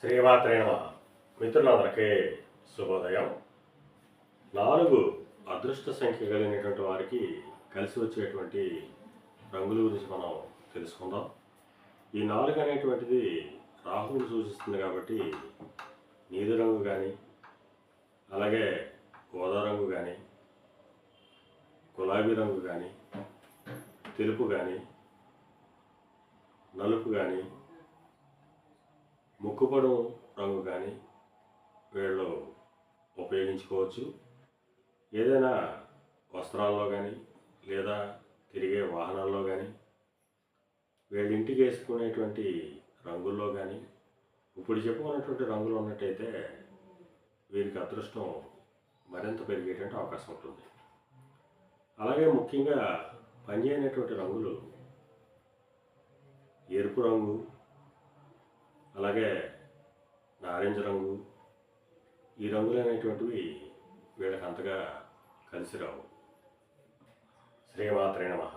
శ్రీమాత్రే నమః. మిత్రులందరికీ శుభోదయం. 4 అదృష్ట సంఖ్య కలిగినటువంటి వారికి కలిసి వచ్చేటువంటి రంగుల గురించి మనం తెలుసుకుందాం. ఈ 4 అనేటువంటిది రాహువుని సూచిస్తుంది కాబట్టి నీలి రంగు కానీ, అలాగే ఊదా రంగు కానీ, గులాబీ రంగు కానీ, తెలుపు కానీ, నలుపు కానీ, ముక్కుపొడం రంగు కానీ వీళ్ళు ఉపయోగించుకోవచ్చు. ఏదైనా వస్త్రాల్లో కానీ లేదా తిరిగే వాహనాల్లో కానీ వీళ్ళ ఇంటికి వేసుకునేటువంటి రంగుల్లో కానీ ఇప్పుడు చెప్పుకున్నటువంటి రంగులు ఉన్నట్టయితే వీరికి అదృష్టం మరింత పెరిగేటువంటి అవకాశం ఉంటుంది. అలాగే ముఖ్యంగా పనిచేయనటువంటి రంగులు ఎరుపు రంగు, అలాగే నారింజ రంగు, ఈ రంగులు అనేటువంటివి వీళ్ళకి అంతగా కలిసి రావు. శ్రీమాత్రే నమః.